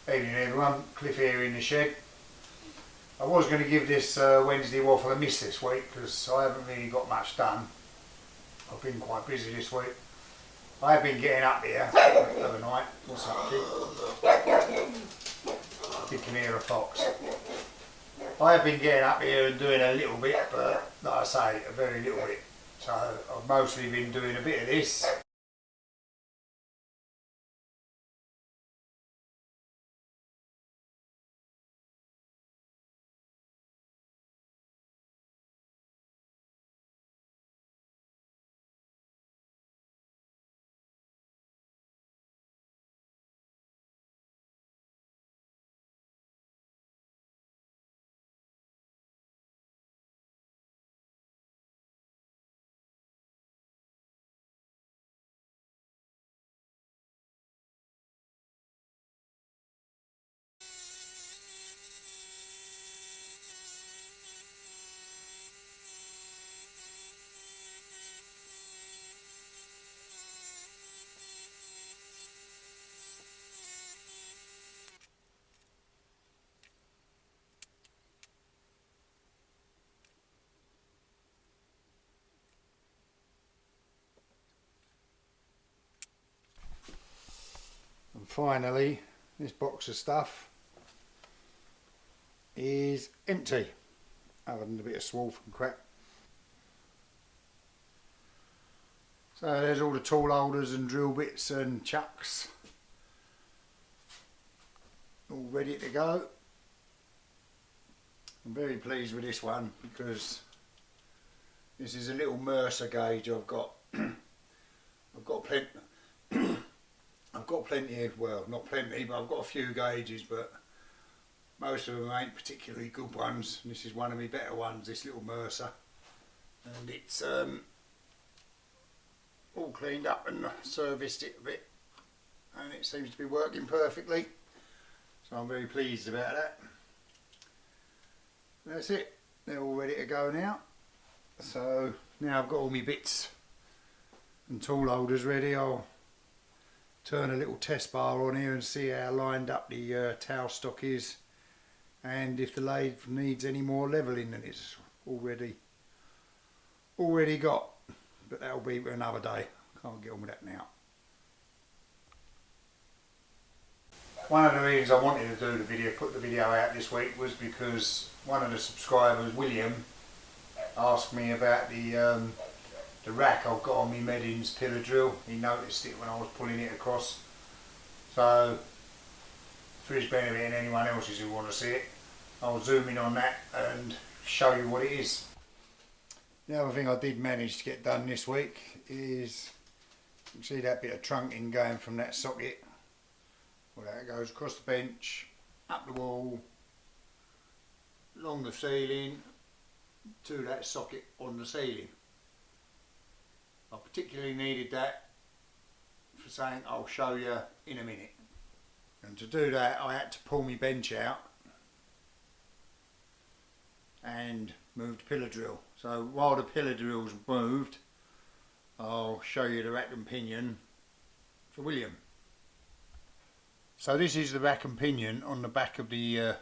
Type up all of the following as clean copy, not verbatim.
Evening everyone, Cliff here in the shed. I was going to give this Wednesday waffle a miss this week because I haven't really got much done. I've been quite busy this week. I have been getting up here overnight. What's up, kid? You can hear a fox. I have been getting up here and doing a little bit, but like I say, a very little bit. So I've mostly been doing a bit of this. And finally, this box of stuff is empty, other than a bit of swarf and crap. So there's all the tool holders and drill bits and chucks, all ready to go. I'm very pleased with this one because this is a little Mercer gauge I've got. I've got plenty of, well, not plenty, but I've got a few gauges, but most of them ain't particularly good ones. This is one of my better ones, this little Mercer, and it's all cleaned up and serviced it a bit, and it seems to be working perfectly, so I'm very pleased about that. That's it, they're all ready to go now. So now I've got all my bits and tool holders ready, I'll turn a little test bar on here and see how lined up the towel stock is, and if the lathe needs any more levelling than it's already got. But that'll be for another day. Can't get on with that now. One of the reasons I wanted to do the video, put the video out this week, was because one of the subscribers, William, asked me about the rack I've got on my Meddings pillar drill. He noticed it when I was pulling it across. So, for his benefit and anyone else's who want to see it, I'll zoom in on that and show you what it is. The other thing I did manage to get done this week is, you can see that bit of trunking going from that socket. Well, that goes across the bench, up the wall, along the ceiling, to that socket on the ceiling. I particularly needed that for something I'll show you in a minute. And to do that I had to pull my bench out and move the pillar drill. So while the pillar drill's moved, I'll show you the rack and pinion for William. So this is the rack and pinion on the back of the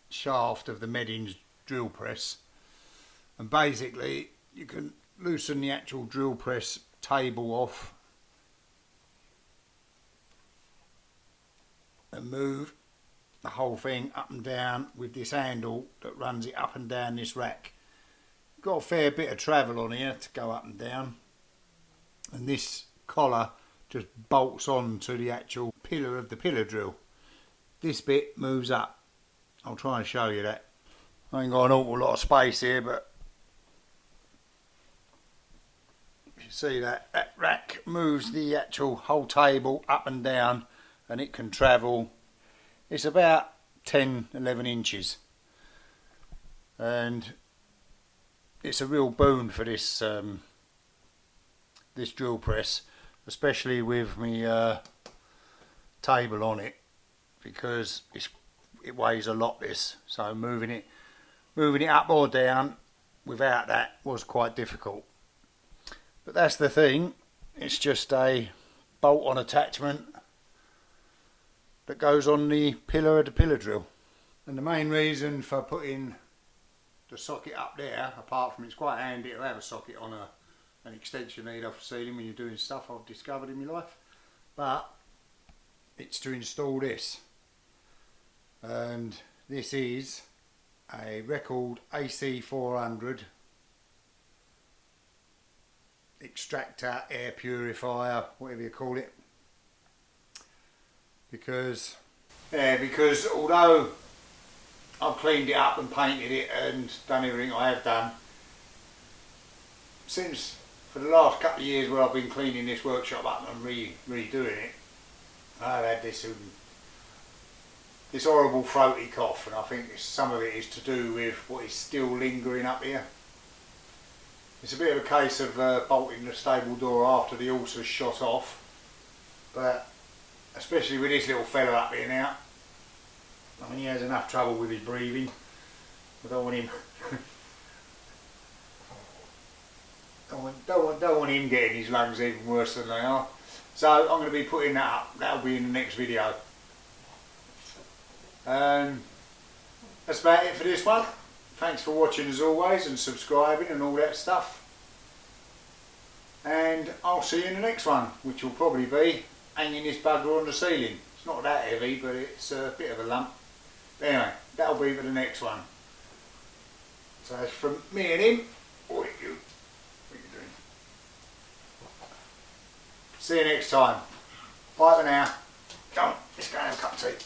shaft of the Meddings drill press, and basically you can loosen the actual drill press table off and move the whole thing up and down with this handle that runs it up and down this rack. Got a fair bit of travel on here to go up and down, and this collar just bolts on to the actual pillar of the pillar drill. This bit moves up. I'll try and show you that. I ain't got an awful lot of space here, but you see that rack moves the actual whole table up and down, and it can travel, it's about 10-11 inches, and it's a real boon for this this drill press, especially with me table on it, because it weighs a lot, this, so moving it up or down without that was quite difficult. But that's the thing, it's just a bolt on attachment that goes on the pillar of the pillar drill. And the main reason for putting the socket up there, apart from it's quite handy to have a socket on an extension lead off the ceiling when you're doing stuff I've discovered in my life, but it's to install this. And this is a Record AC400 extractor, air purifier, whatever you call it, because although I've cleaned it up and painted it and done everything I have done, since for the last couple of years where I've been cleaning this workshop up and redoing it, I've had this horrible throaty cough, and I think some of it is to do with what is still lingering up here. It's a bit of a case of bolting the stable door after the horse shot off, but especially with this little fella up here now, I mean, he has enough trouble with his breathing. I don't want him don't want him getting his lungs even worse than they are. So I'm going to be putting that up. That'll be in the next video. That's about it for this one. Thanks for watching as always, and subscribing and all that stuff. And I'll see you in the next one, which will probably be hanging this bugger on the ceiling. It's not that heavy, but it's a bit of a lump. But anyway, that'll be for the next one. So it's from me and him. What are you doing? See you next time. Bye for now. Come on, let's go and have a cup of tea.